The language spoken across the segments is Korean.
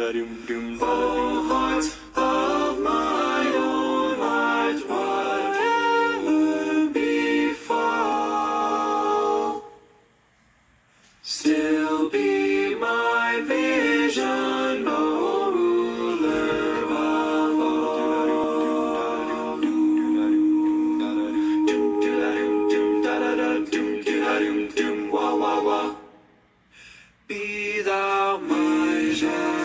heart of my own heart, whatever befall, still be my vision, O ruler of all. Be thou my vision.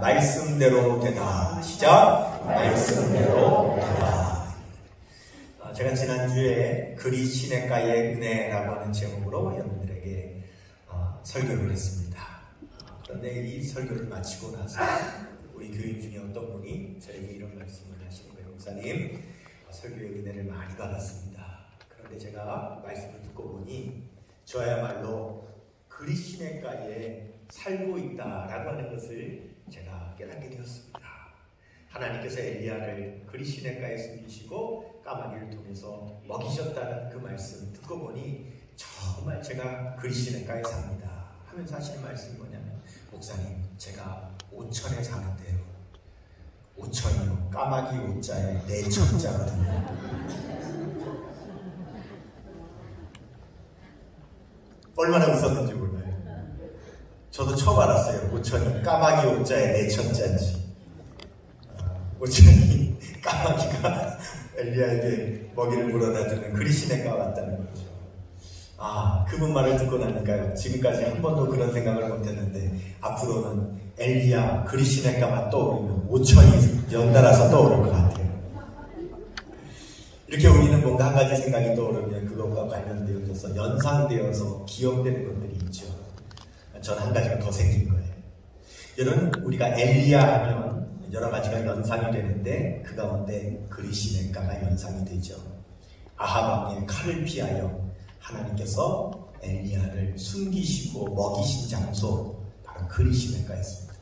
말씀대로 되다. 시작. 말씀대로 되다. 제가 지난주에 그리 시냇가의 은혜라고 하는 제목으로 여러분들에게 설교를 했습니다. 그런데 이 설교를 마치고 나서 우리 교인 중에 어떤 분이 저에게 이런 말씀을 하시는 거예요. 목사님, 설교의 은혜를 많이 받았습니다. 그런데 제가 말씀을 듣고 보니 저야말로 그리 시냇가에 살고 있다라고 하는 것을 제가 깨닫게 되었습니다. 하나님께서 엘리야를 그리 시냇가에 숨기시고 까마귀를 통해서 먹이셨다는 그 말씀 듣고 보니 정말 제가 그리 시냇가에 삽니다 하면서 하시는 말씀이 뭐냐면, 목사님, 제가 오천에 사는데요, 오천이요, 까마귀 오자에 내천자거든요. 얼마나 웃었는지 몰라요. 저도 처음 알았어요. 오천이 까마귀 오자에 내천자인지. 오천이 까마귀가 엘리야에게 먹이를 물어다주는 그리 시냇가가 왔다는 거죠. 그분 말을 듣고 나니까요, 지금까지 한 번도 그런 생각을 못했는데 앞으로는 엘리야 그리 시냇가만 떠오르면 오천이 연달아서 떠오를 것 같아요. 이렇게 우리는 뭔가 한 가지 생각이 떠오르면 그것과 관련되어져서 연상되어서 기억되는 것들이 있죠. 저는 한 가지가 더 생긴 거예요. 여러분, 우리가 엘리야 하면 여러 가지가 연상이 되는데 그 가운데 그리 시냇가가 연상이 되죠. 아합 왕의 칼을 피하여 하나님께서 엘리야를 숨기시고 먹이신 장소, 바로 그리 시냇가였습니다.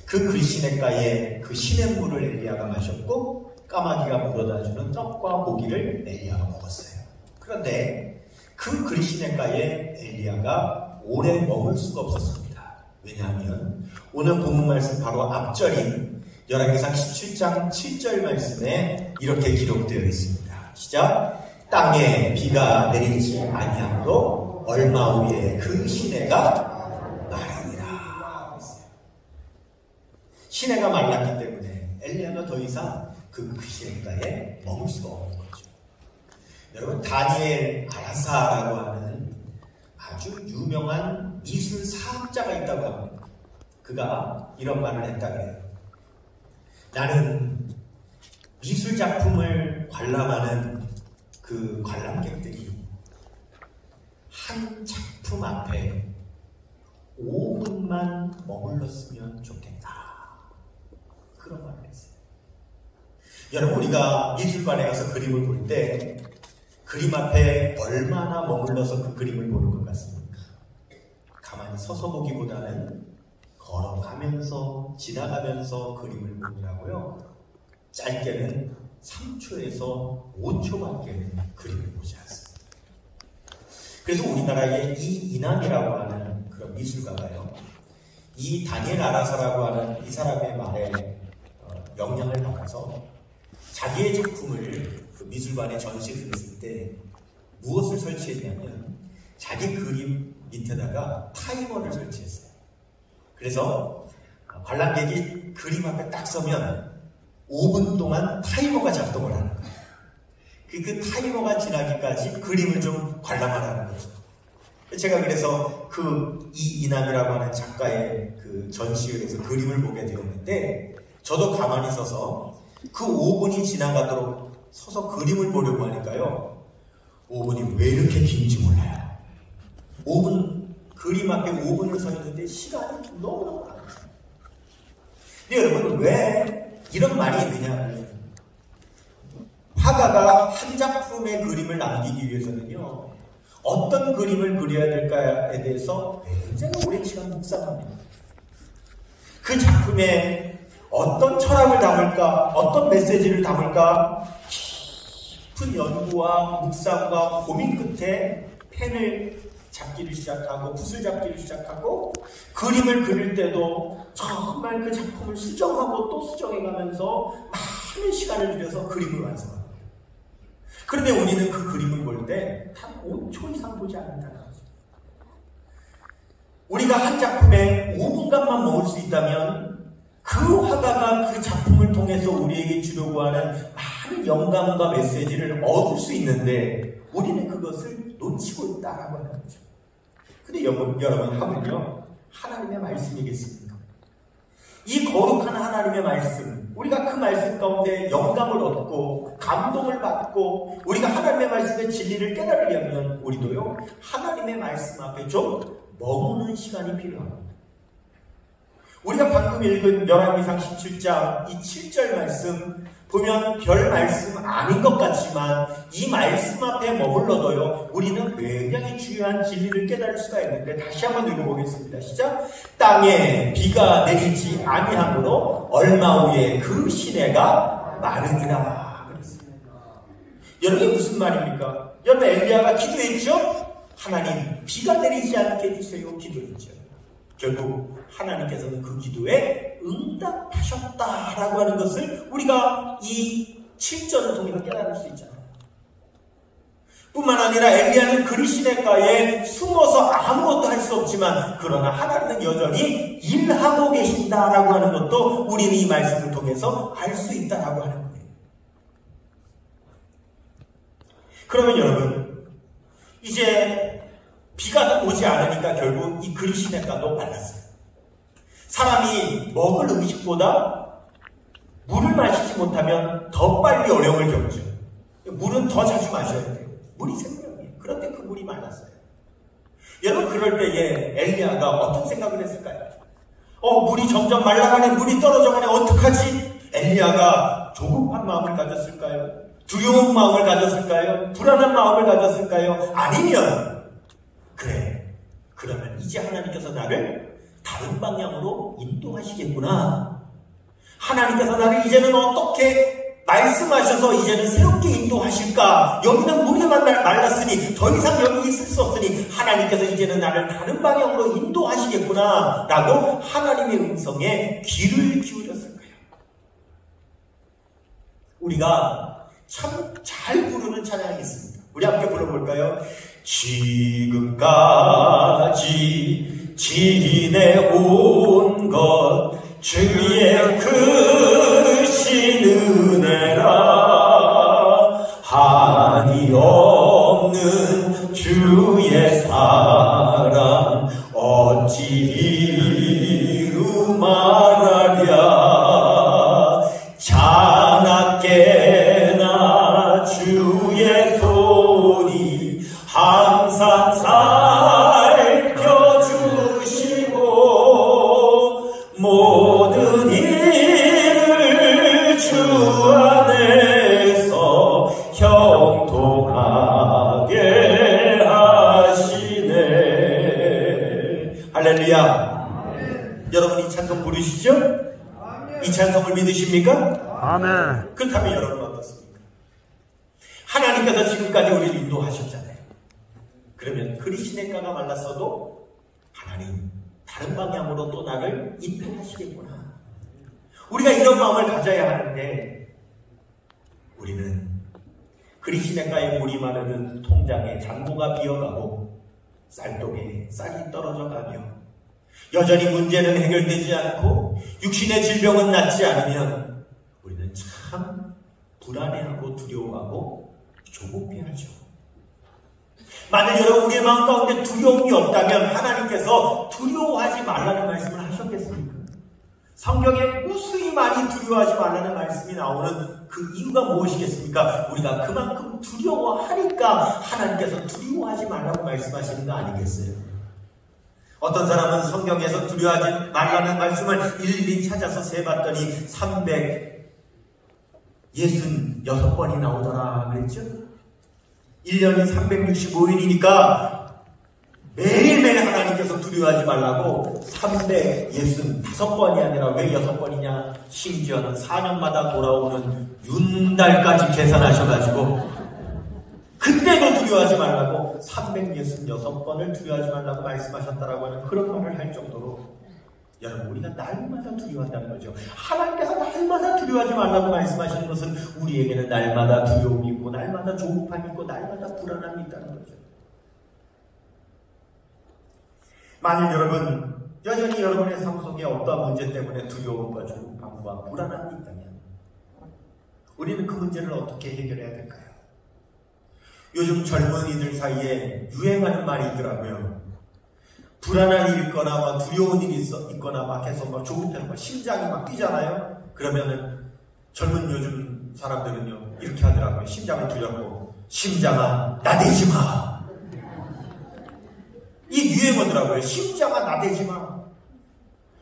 그 그리 시냇가에 그 시냇물을 엘리야가 마셨고 까마귀가 물어다주는 떡과 고기를 엘리야가 먹었어요. 그런데 그 그리 시냇가에 엘리야가 오래 머물 수가 없었습니다. 왜냐하면 오늘 본문 말씀 바로 앞절인 열왕기상 17장 7절 말씀에 이렇게 기록되어 있습니다. 시작. 땅에 비가 내리지 아니함도 얼마 후에 그 시내가 마르니라. 시내가 말랐기 때문에 엘리야가 더 이상 그 시내가에 머물 수가 없는 거죠. 여러분, 다니엘 아라사라고 하는 아주 유명한 미술 사학자가 있다고 합니다. 그가 이런 말을 했다 그래요. 나는 미술 작품을 관람하는 그 관람객들이 한 작품 앞에 5분만 머물렀으면 좋겠다. 그런 말을 했어요. 여러분, 우리가 미술관에 가서 그림을 볼 때 그림 앞에 얼마나 머물러서 그 그림을 보는 것 같습니까? 가만히 서서 보기보다는 걸어가면서 지나가면서 그림을 보느라고요. 짧게는 3초에서 5초밖에 그림을 보지 않습니다. 그래서 우리나라에 이인환이라고 하는 그런 미술가가요, 이 다니엘 아라사라고 하는 이 사람의 말에 영향을 받아서 자기의 작품을 그 미술관에 전시를 했을 때 무엇을 설치했냐면 자기 그림 밑에다가 타이머를 설치했어요. 그래서 관람객이 그림 앞에 딱 서면 5분 동안 타이머가 작동을 하는 거예요. 그 타이머가 지나기까지 그림을 좀 관람하라는 거죠. 제가 그래서 그 이인환이라고 하는 작가의 그 전시회에서 그림을 보게 되었는데, 저도 가만히 서서 그 5분이 지나가도록 서서 그림을 보려고 하니까요, 5분이 왜 이렇게 긴지 몰라요. 5분, 그림 앞에 5분을 서 있는데 시간이 너무너무 많아요. 근데 여러분, 왜 이런 말이 있느냐? 화가가 한 작품의 그림을 남기기 위해서는요, 어떤 그림을 그려야 될까에 대해서 굉장히 오랜 시간 묵상합니다. 그 작품에 어떤 철학을 담을까, 어떤 메시지를 담을까, 깊은 연구와 묵상과 고민 끝에 펜을 잡기를 시작하고 붓을 잡기를 시작하고 그림을 그릴 때도 정말 그 작품을 수정하고 또 수정해가면서 많은 시간을 들여서 그림을 완성합니다. 그런데 우리는 그 그림을 볼 때 단 5초 이상 보지 않는다는 거죠. 우리가 한 작품에 5분간만 머물 수 있다면 그 화가가 그 작품을 통해서 우리에게 주려고 하는 많은 영감과 메시지를 얻을 수 있는데 우리는 그것을 놓치고 있다라고 하는 거죠. 근데 여러분, 하면요, 하나님의 말씀이겠습니까? 이 거룩한 하나님의 말씀, 우리가 그 말씀 가운데 영감을 얻고 감동을 받고 우리가 하나님의 말씀의 진리를 깨달으려면 우리도요, 하나님의 말씀 앞에 좀 머무는 시간이 필요합니다. 우리가 방금 읽은 열왕기상 17장 이 7절 말씀 보면 별 말씀 아닌 것 같지만 이 말씀 앞에 머물러도요, 우리는 굉장히 중요한 진리를 깨달을 수가 있는데, 다시 한번 읽어보겠습니다. 시작. 땅에 비가 내리지 아니하므로 얼마 후에 그 시내가 마르니라 그랬습니다. 여러분, 이게 무슨 말입니까? 여러분, 엘리야가 기도했죠? 하나님, 비가 내리지 않게 해주세요. 기도했죠. 결국 하나님께서는 그 기도에 응답하셨다라고 하는 것을 우리가 이 7절을 통해서 깨달을 수 있잖아요. 뿐만 아니라 엘리야는 그리 시내가에 숨어서 아무것도 할 수 없지만 그러나 하나님은 여전히 일하고 계신다라고 하는 것도 우리는 이 말씀을 통해서 알 수 있다라고 하는 거예요. 그러면 여러분, 이제 비가 오지 않으니까 결국 이 그리 시내가도 말랐어요. 사람이 먹을 음식보다 물을 마시지 못하면 더 빨리 어려움을 겪죠. 물은 더 자주 마셔야 돼요. 물이 생명이에요. 그런데 그 물이 말랐어요. 여러분, 그럴 때에 엘리야가 어떤 생각을 했을까요? 물이 점점 말라가네, 물이 떨어져가네, 어떡하지? 엘리야가 조급한 마음을 가졌을까요? 두려운 마음을 가졌을까요? 불안한 마음을 가졌을까요? 아니면 그래, 그러면 이제 하나님께서 나를 다른 방향으로 인도하시겠구나. 하나님께서 나를 이제는 어떻게 말씀하셔서 이제는 새롭게 인도하실까? 여기는 물이 말랐으니 더 이상 여기 있을 수 없으니 하나님께서 이제는 나를 다른 방향으로 인도하시겠구나 라고 하나님의 음성에 귀를 기울였을 거예요. 우리가 참 잘 부르는 찬양이 있습니다. 우리 함께 불러볼까요? 지금까지 지내온 것 주의 말하랴. 자나깨나 주의 손이 항상 살펴주시고 모든 일을 주 안에서 형통하게 하시네. 할렐루야. 여러분 이 찬송 부르시죠? 이 찬송을 믿으십니까? 아멘. 그렇다면 여러분 어떻습니까? 하나님께서 지금까지 우리를 인도하셨잖아요. 그러면 그리 시냇가가 말랐어도 하나님 다른 방향으로 또 나를 인도하시겠구나. 우리가 이런 마음을 가져야 하는데 우리는 그리 시냇가에 물이 마르는 통장에 잔고가 비어가고 쌀독에 쌀이 떨어져가며 여전히 문제는 해결되지 않고 육신의 질병은 낫지 않으면 우리는 참 불안해하고 두려워하고 조급해하죠. 만약 여러분 우리의 마음 가운데 두려움이 없다면 하나님께서 두려워하지 말라는 말씀을 하셨겠습니까? 성경에 무수히 많이 두려워하지 말라는 말씀이 나오는 그 이유가 무엇이겠습니까? 우리가 그만큼 두려워하니까 하나님께서 두려워하지 말라고 말씀하시는 거 아니겠어요? 어떤 사람은 성경에서 두려워하지 말라는 말씀을 일일이 찾아서 세봤더니 366번이 나오더라 그랬죠? 1년이 365일이니까 매일매일 하나님께서 두려워하지 말라고 365번이 아니라 왜 6번이냐? 심지어는 4년마다 돌아오는 윤달까지 계산하셔가지고 그때도 두려워하지 말라고 366번을 두려워하지 말라고 말씀하셨다라고 하는 그런 말을 할 정도로 여러분 우리가 날마다 두려워한다는 거죠. 하나님께서 날마다 두려워하지 말라고 말씀하시는 것은 우리에게는 날마다 두려움이 있고 날마다 조급함이 있고 날마다 불안함이 있다는 거죠. 만일 여러분 여전히 여러분의 삶 속에 어떠한 문제 때문에 두려움과 조급함과 불안함이 있다면 우리는 그 문제를 어떻게 해결해야 될까요? 요즘 젊은이들 사이에 유행하는 말이 있더라고요. 불안한 일이 있거나 두려운 일이 있거나 막 해서 막 조급해서 막 심장이 막 뛰잖아요. 그러면은 젊은 요즘 사람들은요 이렇게 하더라고요. 심장을 두렵고 심장아 나대지 마. 이 유행어더라고요. 심장아 나대지 마.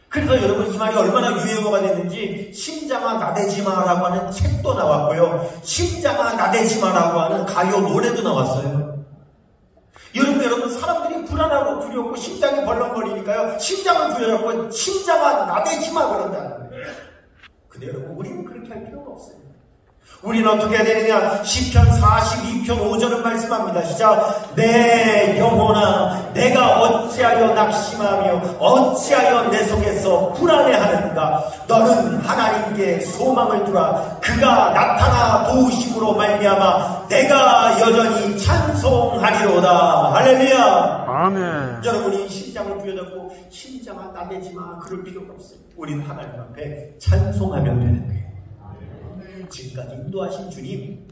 그래서 여러분 이 말이 얼마나 유행어가 됐는지 심장아 나대지 마라고 하는 책도 나왔고요. 심장아 나대지 마라고 하는 가요 노래도 나왔어요. 여러분 사람들이 불안하고 두렵고 심장이 벌렁거리니까요. 심장을 부여잡고 심장아 나대지 마 그런다는 거예요. 근데 여러분 우리는 그렇게 할 필요가 없어요. 우리는 어떻게 해야 되느냐? 시편 42편 5절은 말씀합니다. 시작. 내 영혼아 내가 어찌하여 낙심하며 어찌하여 내 속에서 불안해하는가? 너는 하나님께 소망을 두라. 그가 나타나 도우심으로 말미암아 내가 여전히 찬송하리로다. 할렐루야. 아멘. 여러분이 심장을 부여잡고 심장아 나대지 마 그럴 필요가 없어요. 우리는 하나님 앞에 찬송하면 되는 거예요. 지금까지 인도하신 주님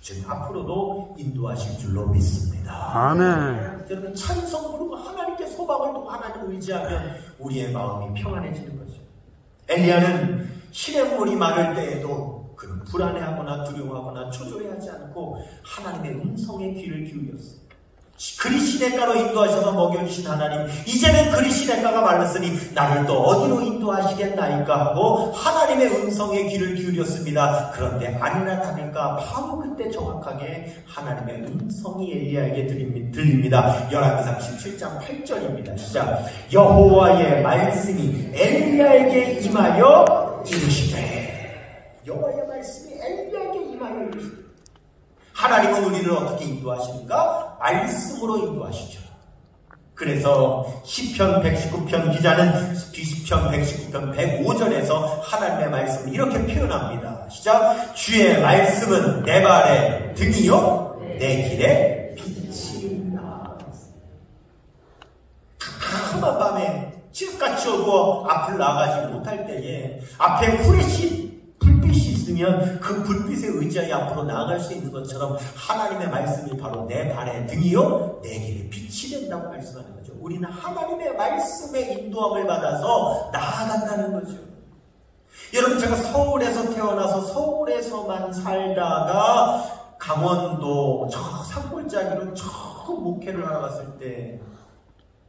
지금 앞으로도 인도하실 줄로 믿습니다. 아멘. 여러분 찬송 부르고 하나님께 소망을 두고 하나님을 의지하면 우리의 마음이 평안해지는 거죠. 엘리야는 시냇물이 마를 때에도 그는 불안해하거나 두려워하거나 초조해하지 않고 하나님의 음성에 귀를 기울였어요. 그리 시냇가로 인도하셔서 먹여주신 하나님, 이제는 그리 시냇가가 말랐으니 나를 또 어디로 인도하시겠나이까 하고 하나님의 음성에 귀를 기울였습니다. 그런데 아니나 다를까 바로 그때 정확하게 하나님의 음성이 엘리야에게 들립니다. 열왕기상 17장 8절입니다. 시작. 여호와의 말씀이 엘리야에게 임하여 이르시되. 여호와의 말씀이 엘리야에게 임하여 이르시되. 하나님은 우리를 어떻게 인도하시는가? 말씀으로 인도하시죠. 그래서 시편 119편 기자는 시편 119편 105절에서 하나님의 말씀을 이렇게 표현합니다. 시작. 주의 말씀은 내 발의 등이요 내 길에 빛이라. 캄캄한 밤에 칠같이 어두워 앞을 나가지 못할 때에 앞에 후레쉬 불빛이 있으면 그 불빛에 의지하여 앞으로 나아갈 수 있는 것처럼 하나님의 말씀이 바로 내 발의 등이요 내 길에 빛이 된다고 말씀하는 거죠. 우리는 하나님의 말씀의 인도함을 받아서 나아가는 거죠. 여러분, 제가 서울에서 태어나서 서울에서만 살다가 강원도 저 산골짜기로 저 목회를 하러 갔을 때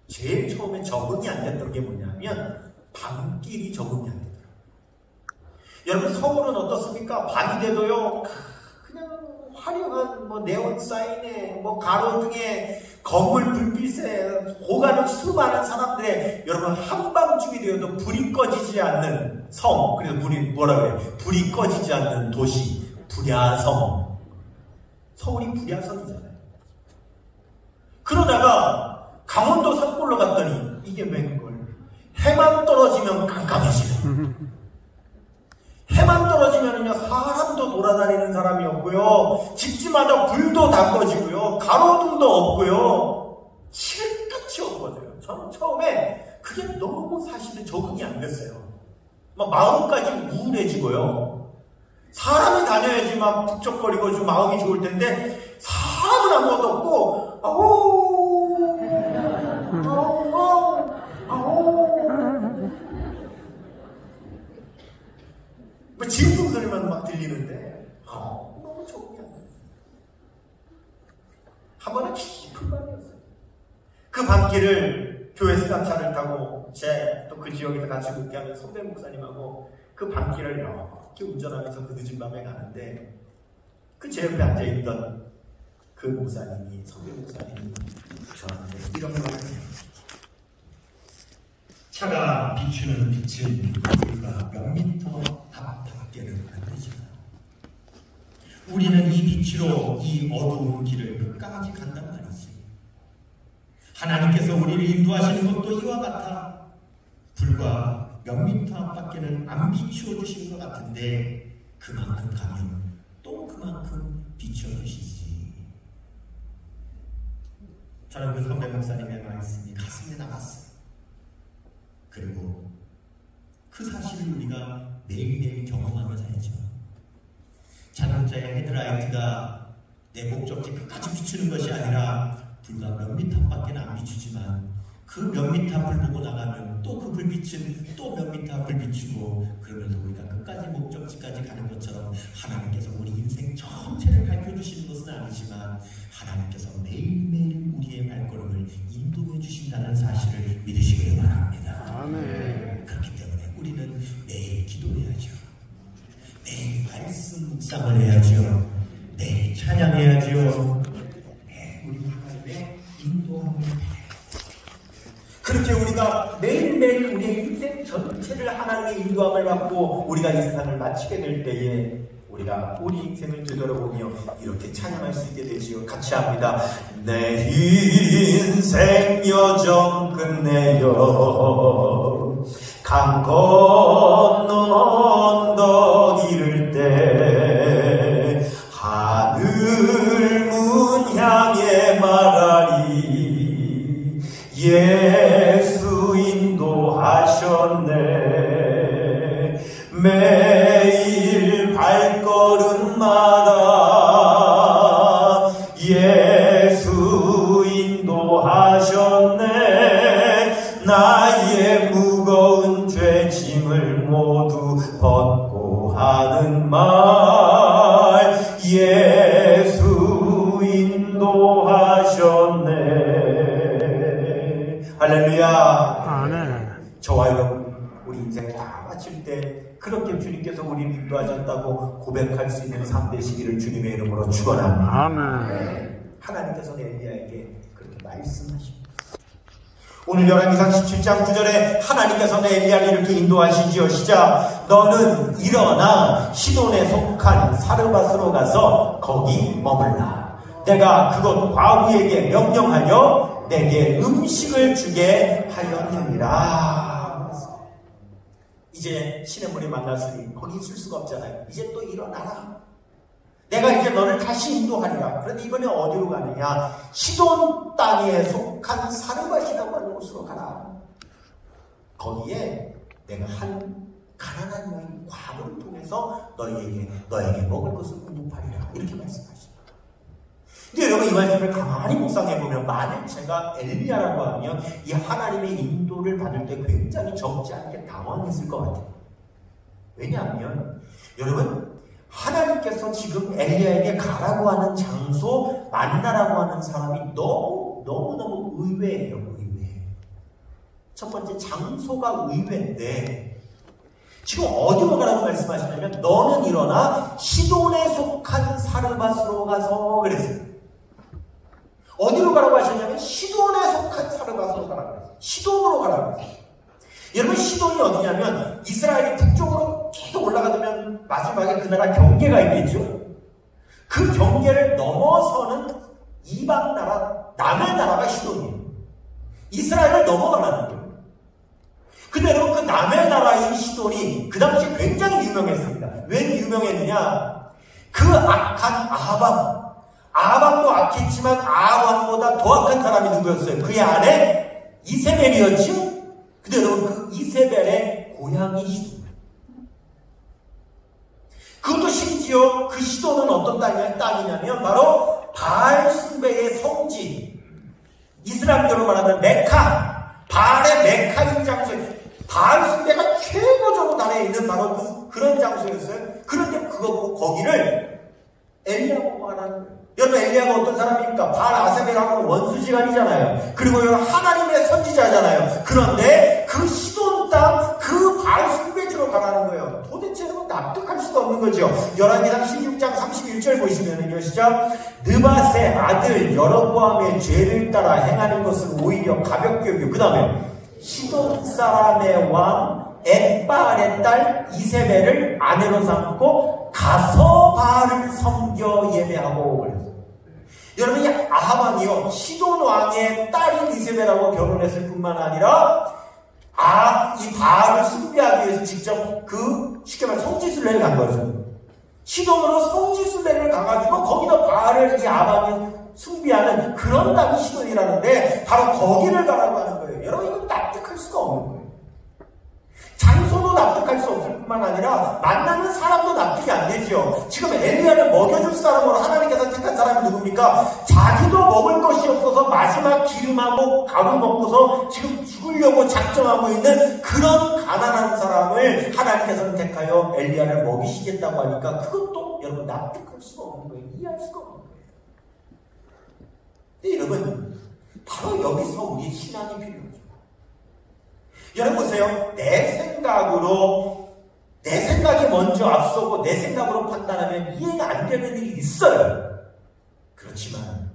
제일 처음에 적응이 안 됐던 게 뭐냐면 밤길이 적응이 안 되더라고요. 여러분, 서울은 어떻습니까? 밤이 돼도요, 그냥 화려한 네온 사인에 가로등에 건물 불빛에 오가는 수많은 사람들의, 여러분, 한밤중이 되어도 불이 꺼지지 않는 성, 그래서 불이 꺼지지 않는 도시, 불야성. 서울이 불야성이잖아요. 그러다가 강원도 산골로 갔더니 이게 웬걸? 해만 떨어지면 깜깜해지고, 해만 떨어지면은요, 사람도 돌아다니는 사람이 없고요, 집집마다 불도 다 꺼지고요, 가로등도 없고요, 칠끝이 없어져요. 저는 처음에 그게 너무 사실은 적응이 안 됐어요. 마음까지 우울해지고요. 사람이 다녀야지 막 북적거리고 좀 마음이 좋을 텐데 사람은 아무것도 없고, 진풍 소리만 막 들리는데 너무 적응이 안 돼요. 한 번은 깊은 밤이었어요. 그 밤길을 교회 수단차를 타고 또 그 지역에서 같이 목회하는 선배 목사님하고 그 밤길을 이렇게 운전하면서 그 늦은 밤에 가는데, 그 제 옆에 앉아있던 그 목사님이, 선배 목사님이 저한테 이런 말을 해요. 차가 비추는 빛은 우리가 몇 미터 밖에는 안 되지만 우리는 이 빛으로 이 어두운 길을 끝까지 간단 말이지. 하나님께서 우리를 인도하시는 것도 이와 같아 불과 몇 미터 앞밖에는 안 비추어 주신 것 같은데 그만큼 가면 또 그만큼 비추어 주시지. 저는 그 선배 목사님의 말씀이 가슴에 남았어요. 그리고 그 사실을 우리가 매일매일 경험하며 살죠. 자동차의 헤드라이트가 내 목적지 끝까지 비추는 것이 아니라 불과 몇 미터밖에 안 비추지만 그 몇 미터 앞을 보고 나가면 또 그 불빛은 또 몇 미터 앞을 비추고, 그러면서 우리가 끝까지 목적지까지 가는 것처럼 하나님께서 우리 인생 전체를 밝혀주시는 것은 아니지만 하나님께서 매일매일 우리의 발걸음을 인도해 주신다는 사실을 믿으시길 바랍니다. 아멘. 그렇기 때문에 우리는 매일 기도해야죠. 매일 말씀 묵상을 해야죠. 매일 찬양해야죠. 매일 우리 하나님의 인도함을 그렇게 우리가 매일매일 우리의 인생 전체를 하나님의 인도함을 받고 우리가 이 세상을 마치게 될 때에 우리가 우리 인생을 되돌아보며 이렇게 찬양할 수 있게 되지요. 같이 합니다. 내 인생 여정 끝내요 강 건너 언덕 이를 때 하늘 문 향해 말하리 예수 인도하셨네. 매일 발걸음마다 예수 인도하셨네. 나의 무거운 죄짐을 모두 벗고 하는 말 예수 인도하셨네. 할렐루야. 아멘. 저와 여러분 우리 인생을 다 마칠 때 그렇게 주님께서 우리를 인도하셨다고 고백할 수 있는 삶 되시기를 주님의 이름으로 축원합니다. 아멘. 하나님께서는 엘리야에게 그렇게 말씀하십니다. 오늘 열왕기상 17장 9절에 하나님께서는 엘리야를 이렇게 인도하시지요. 시작. 너는 일어나 시돈에 속한 사르밧으로 가서 거기 머물라. 내가 그곳 과부에게 명령하여 내게 음식을 주게 하였느니라. 이제 시냇물이 만났으니 거기 있을 수가 없잖아요. 이제 또 일어나라. 내가 이제 너를 다시 인도하리라. 그런데 이번에 어디로 가느냐? 시돈 땅에 속한 사르밧이라고 하는 곳으로 가라. 거기에 내가 한 가난한 여인 과부를 통해서 너에게 먹을 것을 공급하리라. 이렇게 말씀하십니다. 근데 여러분 이 말씀을 가만히 묵상해보면 만일 제가 엘리야라고 하면 이 하나님의 인도를 받을 때 굉장히 적지 않게 당황했을 것 같아요. 왜냐하면 여러분 하나님께서 지금 엘리야에게 가라고 하는 장소 만나라고 하는 사람이 너무너무 의외예요. 의외. 첫 번째 장소가 의외인데 지금 어디로 가라고 말씀하시냐면 너는 일어나 시돈에 속한 사르밧으로 가서 그랬어요. 어디로 가라고 하셨냐면 시돈에 속한 사르밧으로 가라고 했어요. 시돈으로 가라고 했어요. 여러분 시돈이 어디냐면 이스라엘이 북쪽으로 계속 올라가면 마지막에 그 나라 경계가 있겠죠. 그 경계를 넘어서는 이방 나라 남의 나라가 시돈이에요. 이스라엘을 넘어가라는 거예요. 근데 여러분 그 남의 나라인 시돈이 그 당시 굉장히 유명했습니다. 왜 유명했느냐? 그 악한 아합도 악했지만 아합보다 더 악한 사람이 누구였어요? 그의 아내 이세벨이었죠. 근데 여러분 그 이세벨의 고향이 시돈. 그것도 심지어 그 시돈은 어떤 땅이냐면 바로 바알 숭배의 성지, 이슬람교로 말하면 메카, 바알의 메카인 장소에 바알 숭배가 최고적으로 나라에 있는 바로 그런 장소였어요. 그런데 거기를 엘리야가 가라는 거예요. 여러분 엘리야가 어떤 사람입니까? 바알 아세벨하고 원수지간이잖아요. 그리고 하나님의 선지자잖아요. 그런데 그 시돈 땅, 그 바알 숭배지로 가라는 거예요. 도대체 여러분 납득할 수가 없는 거죠. 열왕기상 16장 31절 보시면은요, 시작. 느밧의 아들 여로보암의 죄를 따라 행하는 것은 오히려 가볍게 여기고 그 다음에 시돈 사람의 왕 엣바알의 딸 이세벨을 아내로 삼고 가서 바알을 섬겨 예배하고 그랬어요. 여러분 이 아합 왕이요 시돈 왕의 딸인 이세벨하고 결혼했을 뿐만 아니라 이 바알을 숭배하기 위해서 직접 쉽게 말해 성지순례를 간 거죠. 시돈으로 성지순례를 가가지고 거기다 바알을 이 아합이 숭배하는 그런 땅이 시돈이라는데 바로 거기를 가라고 하는 거예요. 여러분 이건 납득할 수가 없는 거예요. 장소도 납득할 수 없을 뿐만 아니라 만나는 사람도 납득이 안 되죠. 지금 엘리야를 먹여줄 사람으로 하나님께서 택한 사람이 누굽니까? 자기도 먹을 것이 없어서 마지막 기름하고 가루 먹고서 지금 죽으려고 작정하고 있는 그런 가난한 사람을 하나님께서는 택하여 엘리야를 먹이시겠다고 하니까 그것도 여러분 납득할 수가 없는 거예요. 이해할 수가 없는 거예요. 근데 여러분 바로 여기서 우리 신앙이 필요해요. 여러분 보세요. 내 생각이 먼저 앞서고 내 생각으로 판단하면 이해가 안 되는 일이 있어요. 그렇지만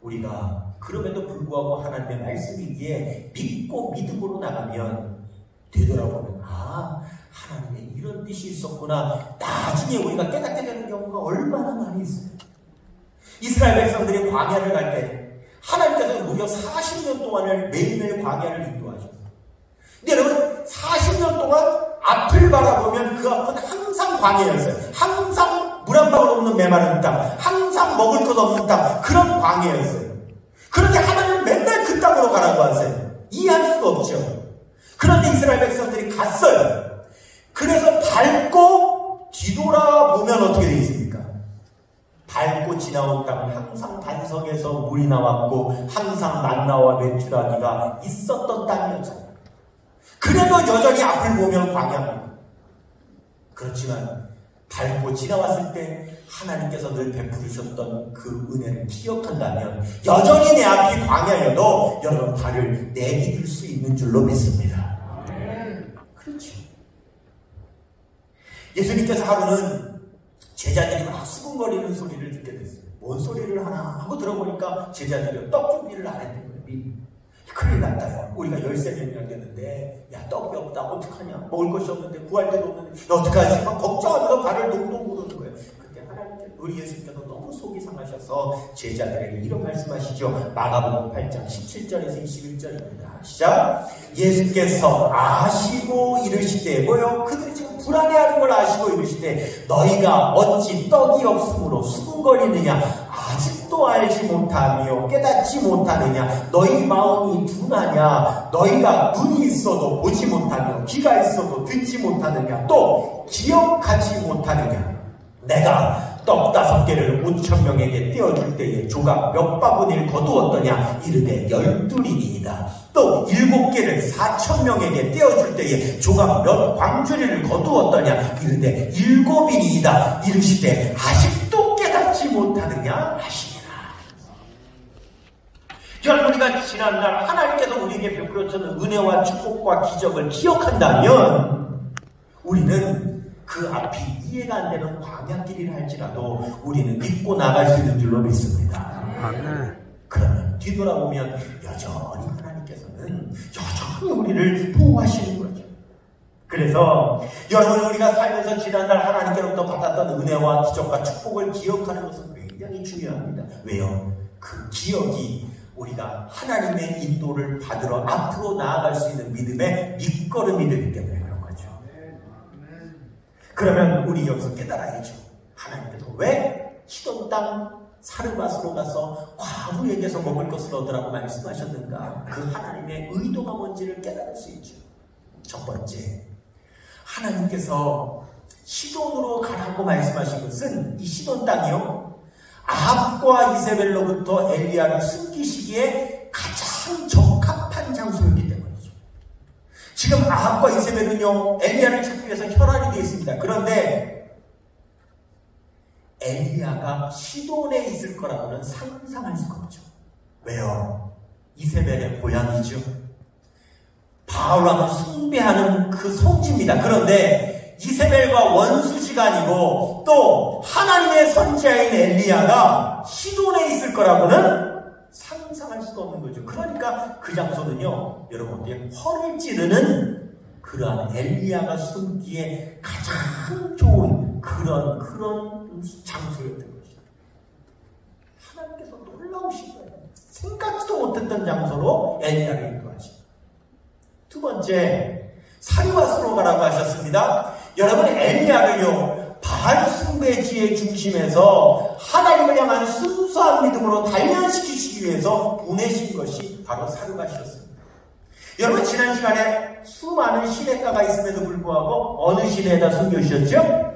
우리가 그럼에도 불구하고 하나님의 말씀이기에 믿고 믿음으로 나가면 되돌아보면 하나님의 이런 뜻이 있었구나. 나중에 우리가 깨닫게 되는 경우가 얼마나 많이 있어요. 이스라엘 백성들이 광야를 갈 때 하나님께서 무려 40년 동안을 매일매일 광야를 인도하셨어요. 근데 여러분 40년 동안 앞을 바라보면 그 앞은 항상 광야였어요. 항상 물 한 방울 없는 메마른 땅, 항상 먹을 것 없는 땅, 그런 광야였어요. 그런데 하나님은 맨날 그 땅으로 가라고 하세요. 이해할 수가 없죠. 그런데 이스라엘 백성들이 갔어요. 그래서 밟고 뒤돌아보면 어떻게 되어 있습니까? 밟고 지나온 땅은 항상 반석에서 물이 나왔고 항상 만나와 메추라기가 있었던 땅이었잖아요. 그래도 여전히 앞을 보면 광야입니다. 그렇지만 밟고 지나왔을 때 하나님께서 늘 베푸르셨던 그 은혜를 기억한다면 여전히 내 앞이 광야여도 여러분 발을 내디딜 수 있는 줄로 믿습니다. 그렇죠. 예수님께서 하루는 제자들이 막 수군거리는 소리를 듣게 됐어요. 뭔 소리를 하나 하고 들어보니까 제자들이 떡 준비를 안 했던 거예요. 큰일 났다. 우리가 13명이나 됐는데 떡이 없다. 어떡하냐. 먹을 것이 없는데 구할 데도 없는데 어떡하지? 막 걱정하면서 발을 동동 구르는 거예요. 그때 하나님께서 우리 예수님께서 너무 속이 상하셔서 제자들에게 이런 말씀하시죠. 마가복음 8장 17절에서 21절입니다. 시작. 예수께서 아시고 이르시되 뭐요? 그들이 지금 불안해하는 걸 아시고 이르시되 너희가 어찌 떡이 없으므로 수군거리느냐. 아직도 알지 못하며 깨닫지 못하느냐. 너희 마음이 둔하냐. 너희가 눈이 있어도 보지 못하며 귀가 있어도 듣지 못하느냐. 또 기억하지 못하느냐. 내가 떡 5개를 5,000명에게 떼어줄 때에 조각 몇 바구니를 거두었더냐? 이르되 12리니이다. 또 7개를 4,000명에게 떼어줄 때에 조각 몇 광주리를 거두었더냐? 이르되 7이니이다. 이르시되 아직도 깨닫지 못하느냐? 하시니라. 여러분, 우리가 지난날 하나님께서 우리에게 베풀어주는 은혜와 축복과 기적을 기억한다면 우리는 그 앞이 이해가 안 되는 광야길이라 할지라도 우리는 믿고 나갈 수 있는 줄로 믿습니다. 아멘. 그러면 뒤돌아보면 여전히 하나님께서는 여전히 우리를 보호하시는 거죠. 그래서 여러분, 우리가 살면서 지난날 하나님께로부터 받았던 은혜와 기적과 축복을 기억하는 것은 굉장히 중요합니다. 왜요? 그 기억이 우리가 하나님의 인도를 받으러 앞으로 나아갈 수 있는 믿음의 밑거름이 되기 때문에 그런 거죠. 그러면 우리 여기서 깨달아야죠. 하나님께서 왜 시돈 땅 사르밧으로 가서 과부에게서 먹을 것을 얻으라고 말씀하셨는가? 그 하나님의 의도가 뭔지를 깨달을 수 있죠. 첫 번째, 하나님께서 시돈으로 가라고 말씀하신 것은 이 시돈 땅이요, 아합과 이세벨로부터 엘리야를 숨기시기에 가장 적합한 장소였기 때문이죠. 지금 아합과 이세벨은요, 엘리야를 찾기 위해서 혈안이 되어 있습니다. 그런데 엘리야가 시돈에 있을 거라고는 상상할 수가 없죠. 왜요? 이세벨의 고향이죠. 바알왕을 숭배하는 그 성지입니다. 그런데 이세벨과 원수지간이고 또 하나님의 선지자인 엘리야가 시돈에 있을 거라고는 상상할 수가 없는 거죠. 그러니까 그 장소는요, 여러분, 허를 찌르는 그러한 엘리야가 숨기에 가장 좋은 그런 장소였던 것이죠. 하나님께서 놀라우신 거예요. 생각지도 못했던 장소로 엘리야를 인도하시고. 두 번째, 사르밧으로 가라고 하셨습니다. 여러분, 엘리야를요, 바알 숭배지의 중심에서 하나님을 향한 순수한 믿음으로 단련시키시기 위해서 보내신 것이 바로 사르밧이었습니다. 여러분, 지난 시간에 수많은 시냇가가 있음에도 불구하고 어느 시내에다 숨겨주셨죠?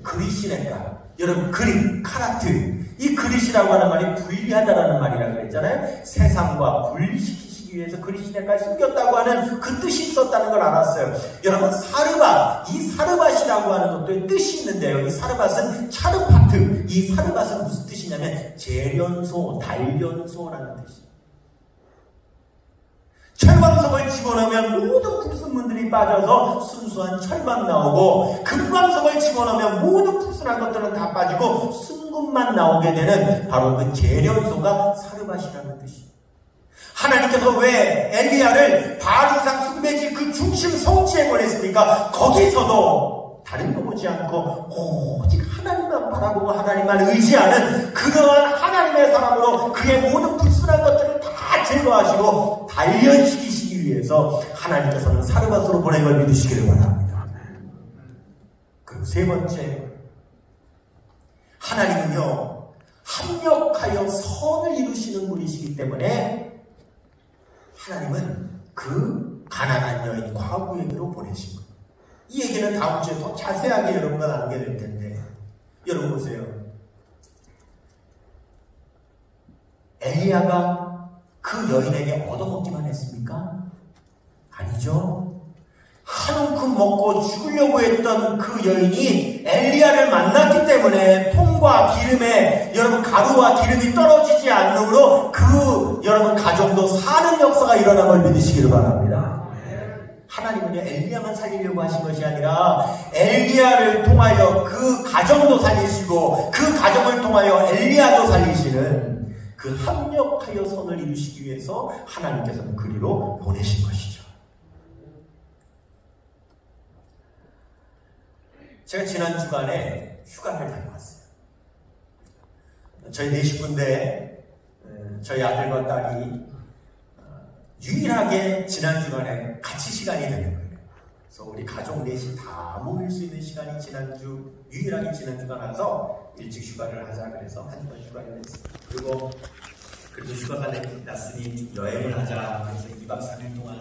그릿 시냇가. 여러분, 그릿, 카라트. 이 그릿이라고 하는 말이 분리하다라는 말이라고 그랬잖아요. 세상과 분리시키시기 위해서 그릿 시냇가에 숨겼다고 하는 그 뜻이 있었다는 걸 알았어요. 여러분, 사르밧, 이 사르밧이라고 하는 것도 뜻이 있는데요. 이 사르밧은 차르파트. 이 사르밧은 무슨 뜻이냐면 재련소, 단련소라는 뜻이에요. 철광석을 집어넣으면 모든 불순물들이 빠져서 순수한 철만 나오고, 금광석을 집어넣으면 모든 불순한 것들은 다 빠지고 순금만 나오게 되는 바로 그 재련소가 사르밧이라는 뜻이에요. 하나님께서 왜 엘리야를 바알 우상 숭배지 그 중심 성지에 보냈습니까? 거기서도 다른 거 보지 않고 오직 하나님만 바라보고 하나님만 의지하는 그러한 하나님의 사람으로 그의 모든 불순한 것들을 다 제거하시고 단련시키시기 위해서 하나님께서는 사르밧으로 보낸 걸 믿으시기를 바랍니다. 그리고 세 번째, 하나님은요, 합력하여 선을 이루시는 분이시기 때문에 하나님은 그 가난한 여인 과부에게로 보내신 거예요. 이 얘기는 다음 주에 더 자세하게 여러분과 나누게 될 텐데, 여러분 보세요. 엘리야가 그 여인에게 얻어먹기만 했습니까? 아니죠. 한 움큼 먹고 죽으려고 했던 그 여인이 엘리야를 만났기 때문에 통과 기름에 여러분 가루와 기름이 떨어지지 않으므로 그 여러분 가정도 사는 역사가 일어난 걸 믿으시기를 바랍니다. 하나님은요, 엘리야만 살리려고 하신 것이 아니라 엘리야를 통하여 그 가정도 살리시고 그 가정을 통하여 엘리야도 살리시는 그 합력하여 선을 이루시기 위해서 하나님께서는 그리로 보내신 것이죠. 제가 지난 주간에 휴가를 다녀왔어요. 저희 4식구인데 저희 아들과 딸이 유일하게 지난 주간에 같이 시간이 되는 거예요. 그래서 우리 가족 넷이 다 모일 수 있는 시간이 지난주 유일하게 지난 주간 와서 일찍 휴가를 하자 그래서 한 번 휴가를 했어요. 그리고 그래도 휴가가 났으니 여행을 하자 그래서 2박 3일 동안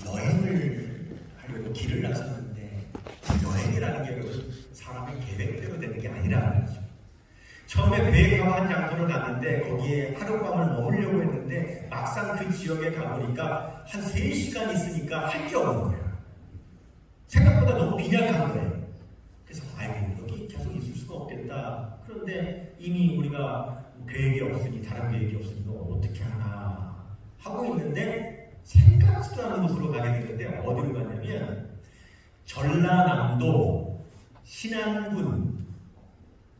여행을 하려고 길을 나섰는데 여행이라는 게 사람의 계획대로 되는 게 아니라 말이죠. 처음에 계획하고 한 장소를 갔는데 거기에 하룻밤을 머물려고 했는데 막상 그 지역에 가보니까 한 3시간 있으니까 할 게 없는 거예요. 생각보다 너무 빈약한 거예요. 그래서 아이고 여기 계속 있을 수가 없겠다. 그런데 이미 우리가 계획이 없으니 다른 계획이 없으니 너 어떻게 하나 하고 있는데 생각지도 않은 곳으로 가게 되는데 어디로 갔냐면 전라남도 신안군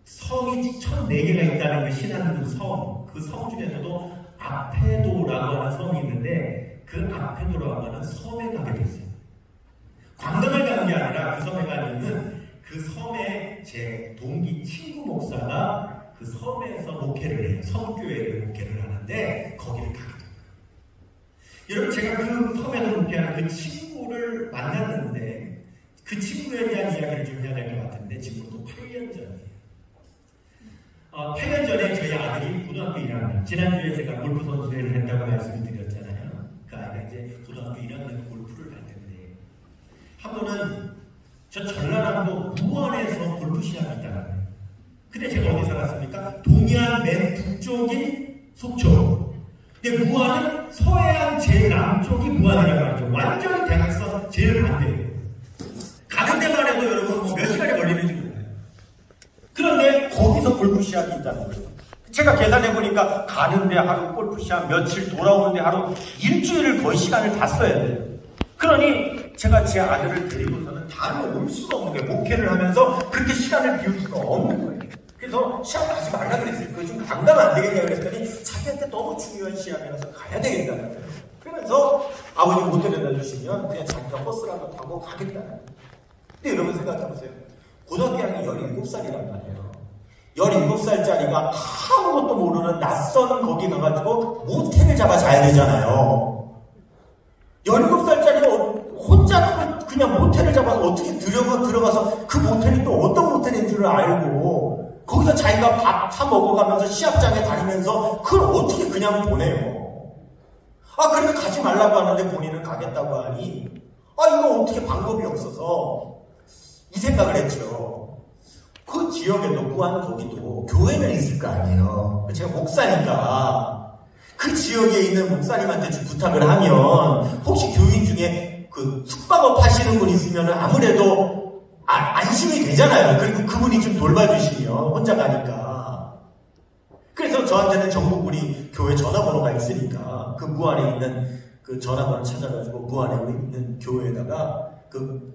성이 1004개가 있다는 그 신안군 성, 그 성 중에서도 아페도라고 하는 성이 있는데 그 아페도라고 하는 섬에 가게 됐어요. 관광을 간 게 아니라 그 섬에 가면은 그 섬에 제 동기 친구 목사가 그 섬에서 목회를 해요. 섬교회를 목회를 하는데 거기를 가게 됩니다. 여러분 제가 그 섬에서 목회하는 그 친구를 만났는데 그 친구에 대한 이야기를 좀 해야 될 것 같은데 지금부터 8년 전이에요. 8년 전에 저희 아들이 고등학교 1학년, 지난주에 제가 골프 선수회를 했다고 말씀을 드렸잖아요. 그 아이가 이제 고등학교 1학년 골프를 갈 텐데 한 번은 저 전라남도 무안에서 골프 시합이 있다는 거예요. 근데 제가 어디서 갔습니까? 동해안 맨 북쪽인 속초. 근데 무안은 서해안 제일 남쪽이 무안이라고 하죠. 완전히 대각선 제일 반대예요. 가는 데만 해도 여러분 몇 시간이 걸리는지 몰라요. 그런데 거기서 골프 시합이 있다는 거예요. 제가 계산해보니까 가는데 하루 골프 시합 며칠 돌아오는데 하루 일주일을 거의 시간을 다 써야 돼요. 그러니 제가 제 아들을 데리고서는 다음에 올 수가 없는 거예요. 목회를 하면서 그렇게 시간을 비울 수가 없는 거예요. 그래서 시합 가지 말라 그랬어요. 그거 좀 안 가면 안 되겠냐 그랬더니 자기한테 너무 중요한 시합이라서 가야 되겠다는 거예요. 그러면서 아버지 못 데려다 주시면 그냥 자기가 버스라도 타고 가겠다는 거예요. 근데 여러분 생각해보세요. 고등학교 학년이 17살이란 말이에요. 17살짜리가 아무것도 모르는 낯선 거기 가가지고 모텔을 잡아 자야 되잖아요. 17살짜리가 혼자 그냥 모텔을 잡아서 어떻게 들어가서 그 모텔이 또 어떤 모텔인 줄을 알고 거기서 자기가 밥 사 먹어가면서 시합장에 다니면서 그걸 어떻게 그냥 보내요. 그래서 가지 말라고 하는데 본인은 가겠다고 하니 이거 어떻게 방법이 없어서 이 생각을 했죠. 그 지역에도 무안 거기도 교회는 있을 거 아니에요. 제가 목사니까 그 지역에 있는 목사님한테 좀 부탁을 하면 혹시 교인 중에 그 숙박업 하시는 분 있으면 아무래도 안심이 되잖아요. 그리고 그분이 좀 돌봐주시면 혼자 가니까. 그래서 저한테는 전국 우리 교회 전화번호가 있으니까 그 무안에 있는 그 전화번호 찾아가지고 무안에 있는 교회에다가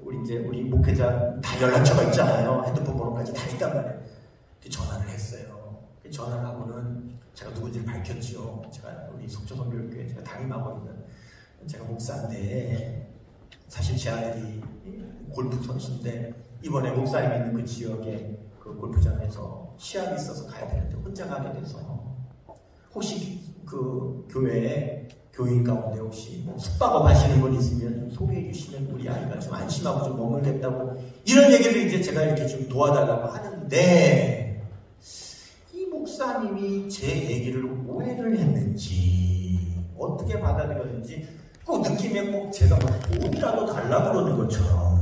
우리 목회자 다 연락처가 있잖아요. 핸드폰 번호까지 다 있단 말이에요. 전화를 했어요. 전화를 하고는 제가 누군지를 밝혔죠. 제가 우리 속초선교회 제가 담임하고 있는 제가 목사인데 사실 제 아들이 골프 선수인데 이번에 목사님 있는 그 지역에 그 골프장에서 시합이 있어서 가야 되는데 혼자 가게 돼서 혹시 그 교회에 교인 가운데 혹시 숙박업 하시는 분 있으면 소개해 주시면 우리 아이가 좀 안심하고 좀 머물겠다고 이런 얘기를 이제 제가 이렇게 좀 도와달라고 하는데 이 목사님이 제 얘기를 오해를 했는지 어떻게 받아들였는지 그 느낌에 꼭 제가 막 돈이라도 달라고 그러는 것처럼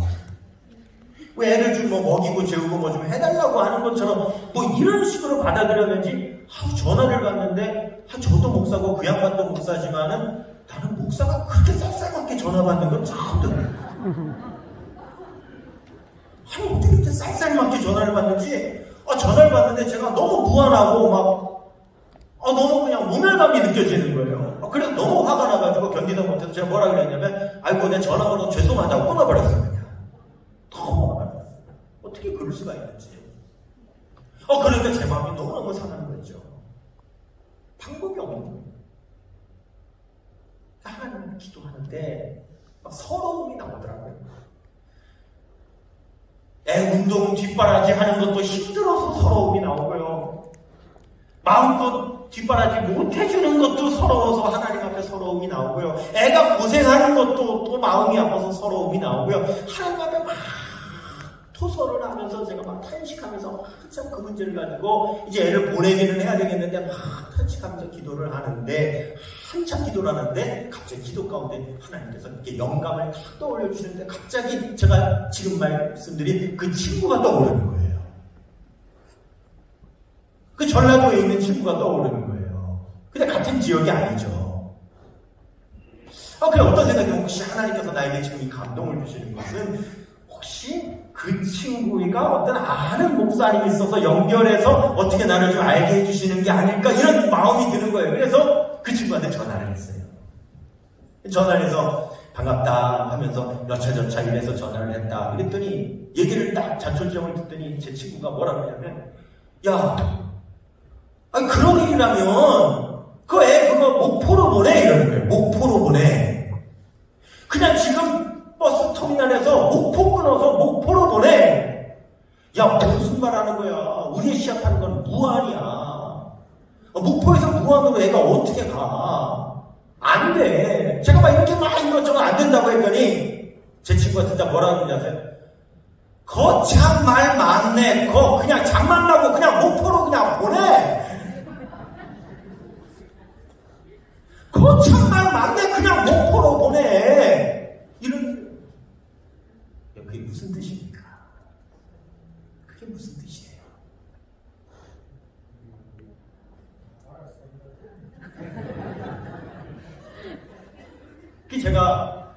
왜 애를 좀 먹이고 재우고 좀 해달라고 하는 것처럼 이런 식으로 받아들였는지 전화를 받는데 저도 목사고 그 양반도 목사지만은 나는 목사가 그렇게 쌀쌀맞게 전화 받는 건 처음 들어요. 어떻게 이렇게 쌀쌀맞게 전화를 받는지 전화를 받는데 제가 너무 무안하고 너무 그냥 모멸감이 느껴지는 거예요. 그래서 너무 화가 나가지고 견디다 못해서 제가 뭐라 그랬냐면 내 전화번호 죄송하다고 끊어버렸어요. 그냥 너무 화가 나요. 어떻게 그럴 수가 있는지. 그러니까 제 마음이 너무너무 상하는 거죠. 방법이 없는 거예요. 하나님은 기도하는데 서러움이 나오더라고요. 운동 뒷바라지 하는 것도 힘들어서 서러움이 나오고요. 마음껏 뒷바라지 못해주는 것도 서러워서 하나님 앞에 서러움이 나오고요. 애가 고생하는 것도 또 마음이 아파서 서러움이 나오고요. 하나님 앞에 막 토설을 하면서 제가 막 탄식하면서 한참 그 문제를 가지고 이제 애를 보내기는 해야 되겠는데 막 탄식하면서 기도를 하는데 한참 기도를 하는데 갑자기 기도 가운데 하나님께서 이렇게 영감을 탁 떠올려 주시는데 갑자기 제가 지금 말씀드린 그 친구가 떠오르는 거예요. 그 전라도에 있는 친구가 떠오르는 거예요. 근데 같은 지역이 아니죠. 그래 어떤 생각이 혹시 하나님께서 나에게 지금 이 감동을 주시는 것은 혹시 그 친구가 어떤 아는 목사님이 있어서 연결해서 어떻게 나를 좀 알게 해주시는 게 아닐까 이런 마음이 드는 거예요. 그래서 그 친구한테 전화를 했어요. 전화를 해서 반갑다 하면서 여차저차 이래서 전화를 했다. 그랬더니 얘기를 딱 잔초점을 듣더니 제 친구가 뭐라고 하냐면 야 아니 그런 일이라면 그 애 그거 목포로 보내 이러는 거예요. 목포로 보내. 그냥 지금 버스 터미널에서 목포 끊어서 목포로 보내. 야 무슨 말 하는 거야. 우리 시합하는 건 무한이야. 목포에서 무한으로 애가 어떻게 가. 안 돼. 제가 막 이렇게 막 이것저것 안 된다고 했더니 제 친구가 진짜 뭐라 그러는지 아세요? 거참 말 많네. 거 그냥 장만나고 그냥 목포로 그냥 보내. 거참 말 많네. 그냥 목포로 보내. 이런 그게 무슨 뜻입니까? 그게 무슨 뜻이에요? 제가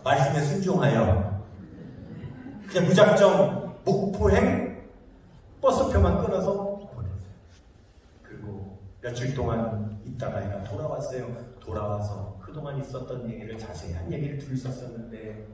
말씀에 순종하여 그냥 무작정 목포행 버스표만 끊어서 보냈어요. 그리고 며칠 동안 있다가 애가 돌아왔어요. 돌아와서 그동안 있었던 얘기를 자세한 얘기를 둘이 있었는데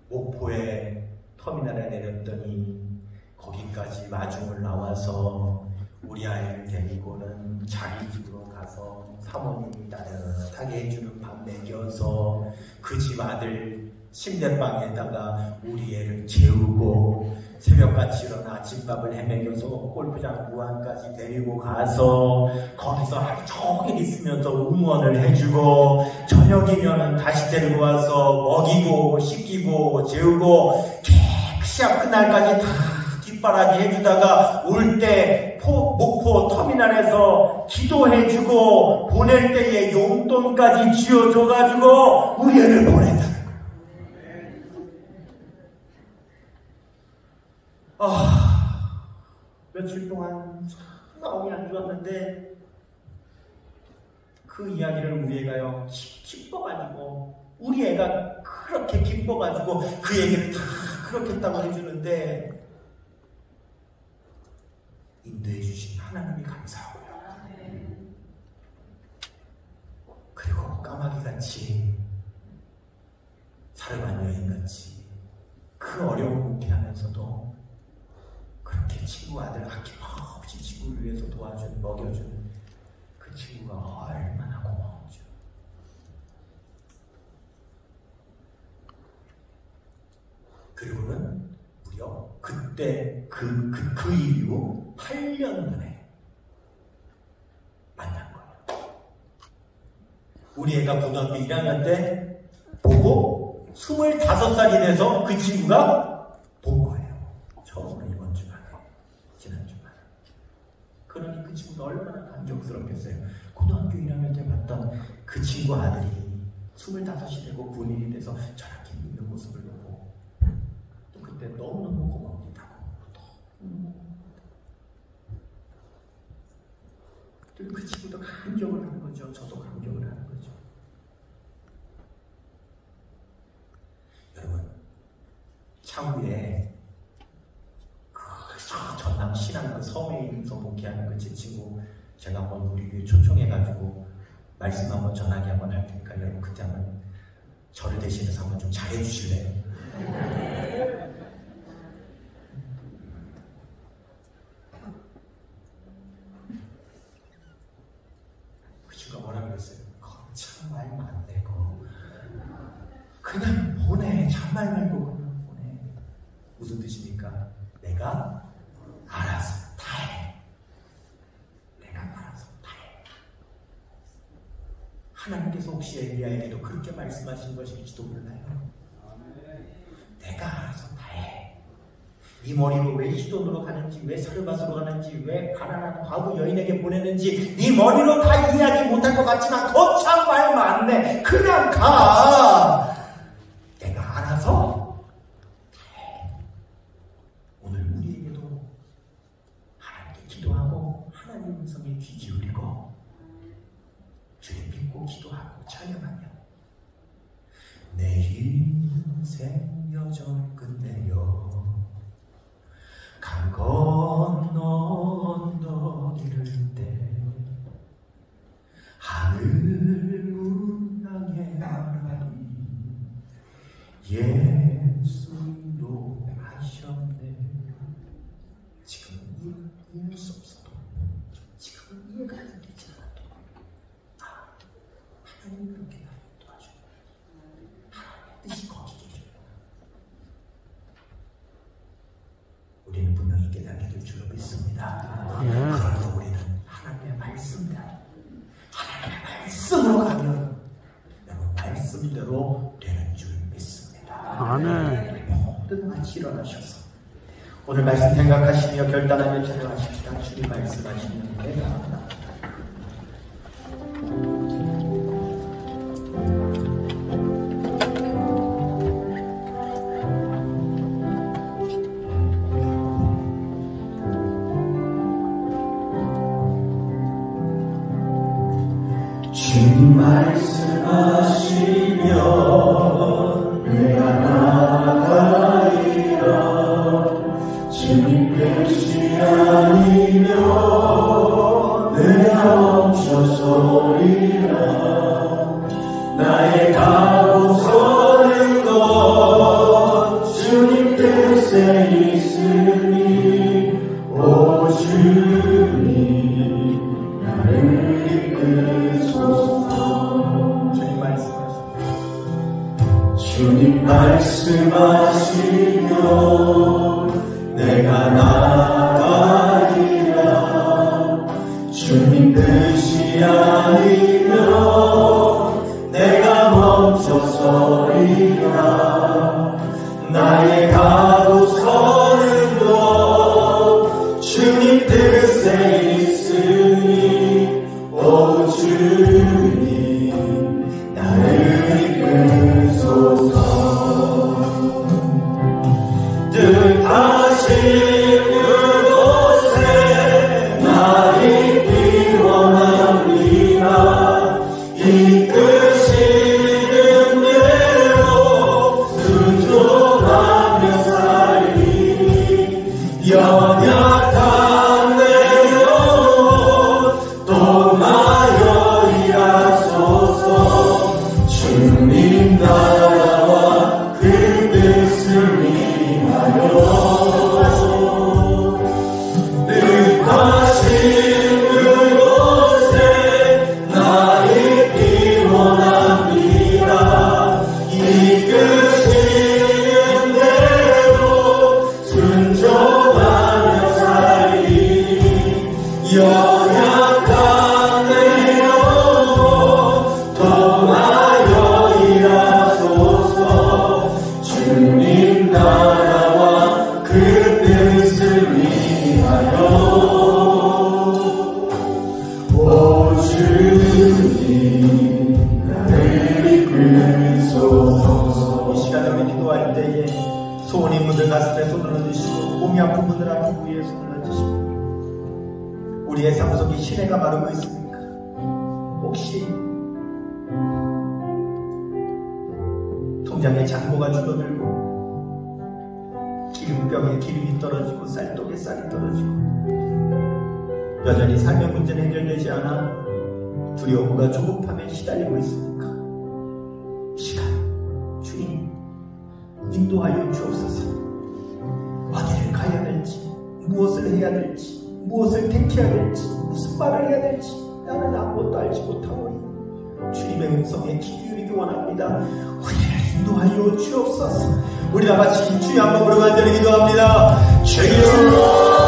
목포에 터미널에 내렸더니 거기까지 마중을 나와서 우리 아이를 데리고는 자기 집으로 가서 사모님이 따뜻하게 해주는 밥 먹여서 그 집 아들 침대방에다가 우리 애를 재우고 새벽같이 일어나 아침밥을 해먹여서 골프장 무안까지 데리고 가서 거기서 하루 종일 있으면서 응원을 해주고 저녁이면은 다시 데리고 와서 먹이고 씻기고 재우고 시합 그날까지 다 뒷바라지 해주다가 올 때 목포 터미널에서 기도해주고 보낼 때에 용돈까지 쥐어줘가지고 우리 애를 보냈다는 거예요. 며칠 동안 참 마음이 안 좋았는데 그 이야기를 우리 애가요 기뻐가지고 우리 애가 그렇게 기뻐가지고 그 얘기를 다 그렇게 했다고 해주는데 인도해 주신 하나님이 감사하고요. 그리고 까마귀같이 사르반 여인같이 그 어려운 목회하면서도 그렇게 친구 아들 아낌없이 친구를 위해서 도와준 먹여준 그 친구가 얼마나 고마운지. 그리고는 무려 그때 그 이후 8년 만에 만난 거예요. 우리 애가 고등학교 1학년 때 보고 25살이 돼서 그 친구가 본 거예요. 처음으로 이번 주말에, 지난 주말에. 그러니 그 친구가 얼마나 감격스럽겠어요. 고등학교 1학년 때 봤던 그 친구 아들이 25이 되고 군인이 돼서 저렇게 믿는 모습을 보고 또 그때 너무너무 고마웠다고. 그 친구도 감격을 하는 거죠. 저도 감격을 하는 거죠. 여러분, 차후에 전남 신안 그 섬에 있는 목회하는 그 제 친구 제가 한번 우리 교회 초청해가지고 말씀 한번 전하게 한번 할 테니까 여러분 그때 한번 저를 대신해서 한번 좀 잘해 주실래요? 그 친구가 뭐라 그랬어요? 참 말 많대고 그냥 보내. 참말 말고 그냥 보내. 무슨 뜻입니까? 내가 알아서 다 해. 내가 알아서 다 해. 하나님께서 혹시 엘리야에게도 그렇게 말씀하신 것일지도 몰라요. 내가 알아서 다 해. 네 머리로 왜 시돈으로 가는지, 왜 사르밧으로 가는지, 왜 가난한 과부 여인에게 보내는지 네 머리로 다 이해하지 못할 것 같지만 거참 말 많네. 그냥 가. 내가 알아서 다 해. 오늘 우리에게도 하나님께 기도하고 인생 여정 끝내려 강 건너 언덕 이를 때 하늘 문 향해 하나님 예수님도 하셨네. 지금은 이해할 수 없어도, 지금은 이해가 안 되지 않아도 하나님 그렇게 나를 도와줘요. 하나님의 뜻이 거기 계셔요. 우리는 분명히 깨닫게 될 줄로 믿습니다. 그러므로 우리는 하나님의 말씀대로, 하나님의 말씀으로 가면 여러분 말씀대로 되는 줄 믿습니다. 아멘. 모든 같이 일어나셔서 오늘 말씀 생각하시며 결단하며 찬양하십시다. 주님 말씀하시면 내가 한다. 주님 말씀하시면 내가 나가리라. 주님 뜻이 아니면 내가 멈춰서리라. 나의 가고 서는 것 주님 뜻에 있으니 오 주님 나를 이끌소서. 주님 말씀하시면 내가 나가리라. 주님 뜻이 아니면 내가 멈춰서리라. 나의 가고 서는 것 주님 뜻에 있으니 오 주님 나를 이끌소서. 뜻하신 그곳에 나 있기 원합니다. 이끄시는 대로 순종하며 살리니 연약한 내 영혼 도마여 일하소서. 주님 나라와 그 뜻을 뜻하신 그곳에 나 있기 원합니다. 이끄시는 대로 순종하며 살리니 연약한 내 영혼 통하여 일하소서. 주님 나라와 그 뜻을 위하여 오 주님 나를 이끌소서. 이 시간에 우리 기도할 때에 소원이 분들 가슴에 손을 얹으시고 몸이 아픈 분들 아픈 위에 손을 얹으시고 우리의 삶 속에 시내가 마르고 있습니까? 혹시 통장에 잔고가 줄어들고 기름병에 기름이 떨어지고 쌀독에 쌀이 떨어지고 여전히 삶의 문제는 해결되지 않아 두려움과 조급함에 시달리고 있습니까? 시간 주님 인도하여 주옵소서. 어디를 가야 될지, 무엇을 해야 될지, 무엇을 택해야 될지, 무슨 말을 해야 될지 나는 아무것도 알지 못하오니 주님의 음성에 귀 기울이기 원합니다. 우리를 인도하여 주옵소서. 우리 다 같이 주의 한 몸으로 간절히 기도합니다. 주여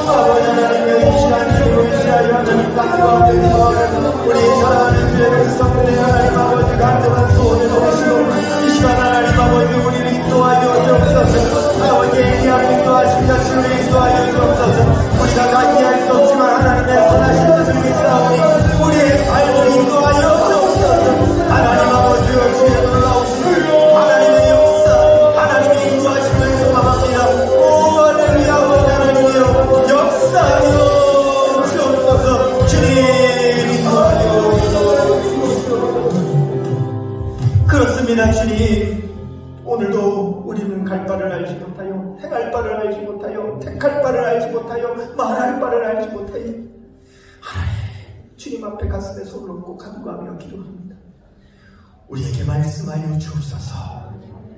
아버지 하나님, 이 시간 주님을 못하여 말할 바를 알지 못하여 하나님 주님 앞에 가슴에 손을 얹고 간구하며 기도합니다. 우리에게 말씀하여 주옵소서.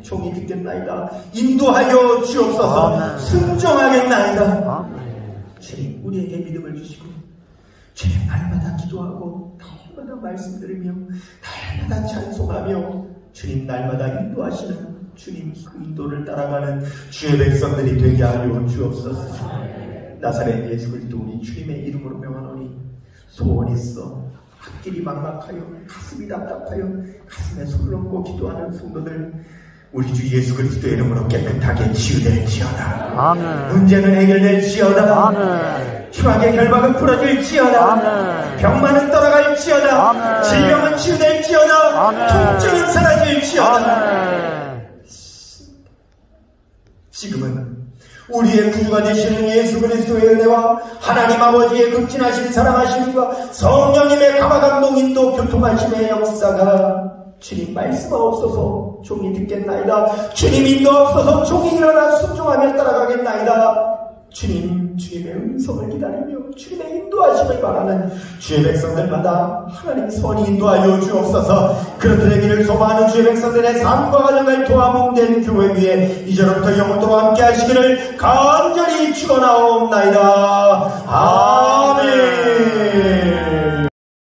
종이 듣겠나이다. 인도하여 주옵소서. 순종하겠나이다. 주님 우리에게 믿음을 주시고 주님 날마다 기도하고 날마다 말씀 들으며 날마다 찬송하며 주님 날마다 인도하시는 주님 그 인도를 따라가는 주의 백성들이 되게 하여 주옵소서. 나사렛 예수 그리스도 우리 주님의 이름으로 명하노니 소원이 있어 앞길이 막막하여 가슴이 답답하여 가슴에 손을 얹고 기도하는 성도들 우리 주 예수 그리스도의 이름으로 깨끗하게 치유될지어다. 아멘. 문제는 해결될지어다. 아멘. 추악의 결박은 풀어질지어다. 아멘. 병만은 떠나갈지어다. 아멘. 질병은 치유될지어다. 아멘. 통증은 사라질지어다. 아멘. 지금은 우리의 구주가 되시는 예수 그리스도의 은혜와 하나님 아버지의 극진하신 사랑하심과 성령님의 감화감동 인도 교통하심의 역사가 주님 말씀하옵소서. 종이 듣겠나이다. 주님 인도하옵소서. 종이 일어나 순종하며 따라가겠나이다. 주님, 주님의 음성을 기다리며 주님의 인도하심을 바라는 주의 백성들마다 하나님 선이 인도하여 주옵소서. 그렇게 되기를 소망하는 주의 백성들의 삶과 가정을 도와몽된 교회 위에 이제로부터 영원토록 함께 하시기를 간절히 축원하옵나이다. 아멘.